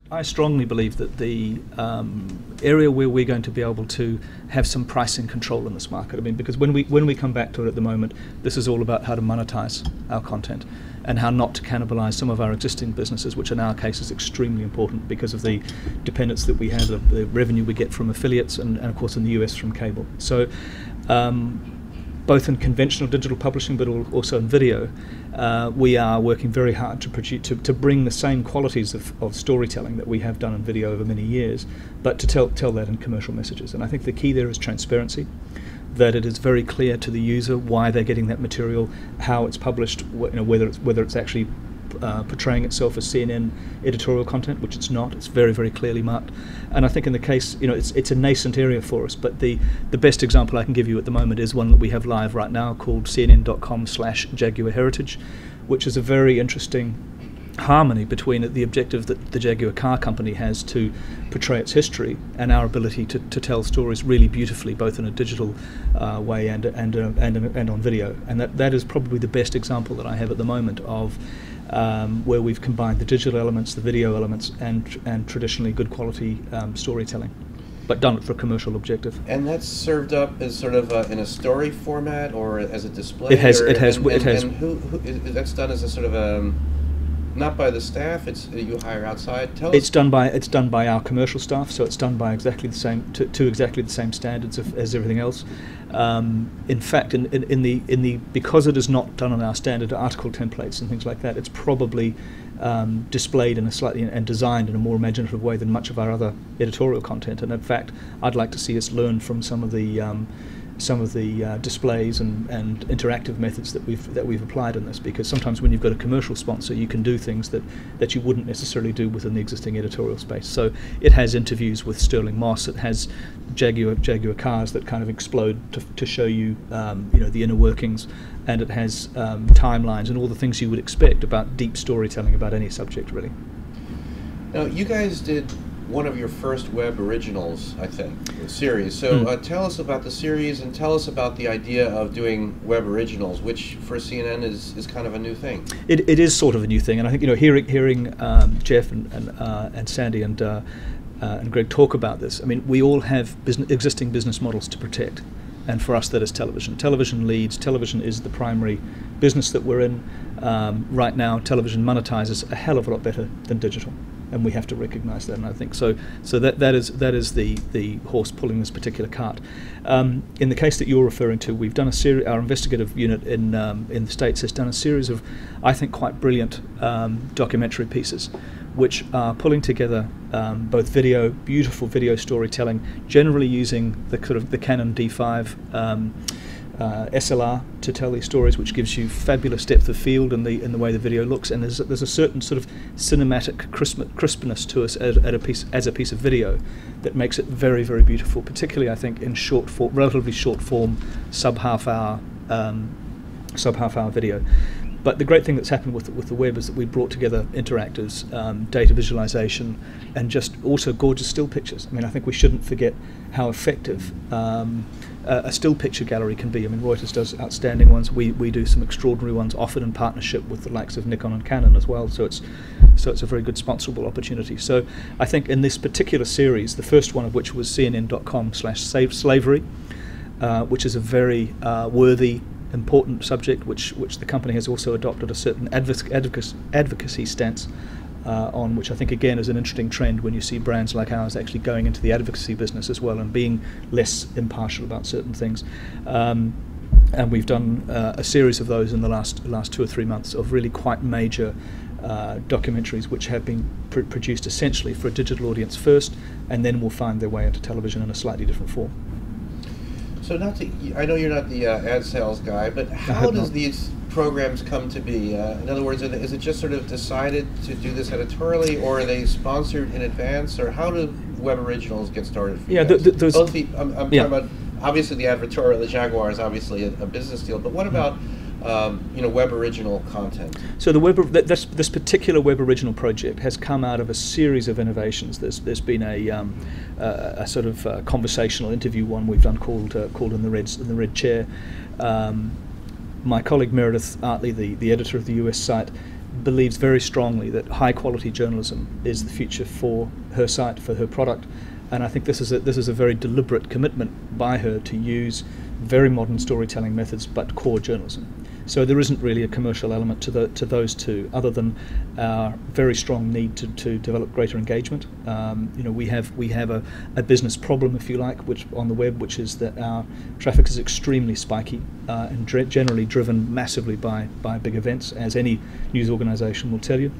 I strongly believe that the area where we're going to be able to have some pricing control in this market, I mean, because when we come back to it at the moment, this is all about how to monetize our content and how not to cannibalize some of our existing businesses, which in our case is extremely important because of the dependence that we have, the revenue we get from affiliates, and of course in the US from cable. So both in conventional digital publishing but also in video, we are working very hard to bring the same qualities of storytelling that we have done in video over many years, but to tell that in commercial messages. And I think the key there is transparency, that it is very clear to the user why they're getting that material, how it's published, whether it's actually portraying itself as CNN editorial content, which it's not. It's very, very clearly marked. And I think in the case, it's a nascent area for us, but the best example I can give you at the moment is one that we have live right now called CNN.com/Jaguar Heritage, which is a very interesting harmony between the objective that the Jaguar car company has to portray its history and our ability to tell stories really beautifully, both in a digital way and on video. And that is probably the best example that I have at the moment of where we've combined the digital elements, the video elements, and traditionally good quality storytelling, but done it for a commercial objective. And that's served up as sort of in a story format or as a display? It has. And who that's done as a sort of not by the staff. It's you hire outside. It's done by our commercial staff, so it's done by exactly the same to exactly the same standards as everything else. In fact, because it is not done on our standard article templates and things like that, it's probably displayed in a slightly and designed in a more imaginative way than much of our other editorial content. And in fact, I'd like to see us learn from some of the displays and interactive methods that we've applied in this, because sometimes when you've got a commercial sponsor, you can do things that you wouldn't necessarily do within the existing editorial space. So it has interviews with Sterling Moss, it has Jaguar cars that kind of explode to show you the inner workings, and it has timelines and all the things you would expect about deep storytelling about any subject, really. Now, you guys did one of your first web originals, I think, series. So tell us about the series and tell us about the idea of doing web originals, which for CNN is kind of a new thing. It is sort of a new thing, and I think hearing Jeff and Sandy and Greg talk about this. I mean, we all have existing business models to protect, and for us that is television. Television leads. Television is the primary business that we're in right now. Television monetizes a hell of a lot better than digital, and we have to recognise that. And I think so that is the horse pulling this particular cart. In the case that you're referring to, we've done a series. Our investigative unit in the States has done a series of, I think, quite brilliant documentary pieces, which are pulling together both beautiful video storytelling, generally using the Canon D5 SLR to tell these stories, which gives you fabulous depth of field in the way the video looks, and there's a certain sort of cinematic crispness to us as a piece of video that makes it very, very beautiful, particularly I think in relatively short form, sub half hour video. But the great thing that's happened with the web is that we brought together interactors, data visualization, and just also gorgeous still pictures. I mean, I think we shouldn't forget how effective a still picture gallery can be. I mean, Reuters does outstanding ones. We do some extraordinary ones, often in partnership with the likes of Nikon and Canon as well. So it's a very good sponsorable opportunity. So I think in this particular series, the first one of which was CNN.com/slavery, which is a very worthy, important subject, which the company has also adopted a certain advocacy stance on, which I think again is an interesting trend when you see brands like ours actually going into the advocacy business as well and being less impartial about certain things. And we've done a series of those in the last 2 or 3 months of really quite major documentaries, which have been produced essentially for a digital audience first, and then will find their way into television in a slightly different form. So I know you're not the ad sales guy, but how does these programs come to be? In other words, is it just sort of decided to do this editorially, or are they sponsored in advance, or how do web originals get started for you guys? I'm talking about, obviously the advertorial, the Jaguar is obviously a business deal, but what about web original content? So this particular web original project has come out of a series of innovations. There's been a sort of conversational interview one we've done called in the red chair. My colleague Meredith Artley, the editor of the US site, believes very strongly that high-quality journalism is the future for her site, for her product, and I think this is a very deliberate commitment by her to use very modern storytelling methods, but core journalism. So there isn't really a commercial element to those two, other than our very strong need to develop greater engagement. We have a business problem, if you like, which on the web, which is that our traffic is extremely spiky and generally driven massively by big events, as any news organisation will tell you.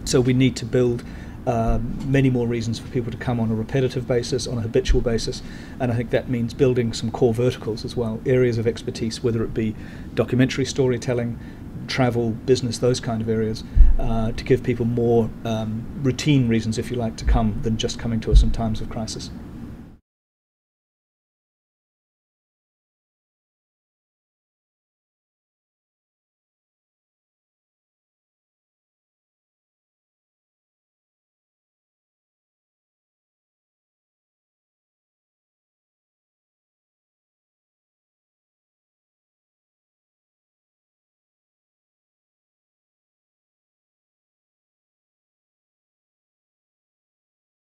So we need to build many more reasons for people to come on a repetitive basis, on a habitual basis, and I think that means building some core verticals as well, areas of expertise, whether it be documentary storytelling, travel, business, those kind of areas, to give people more routine reasons, if you like, to come than just coming to us in times of crisis.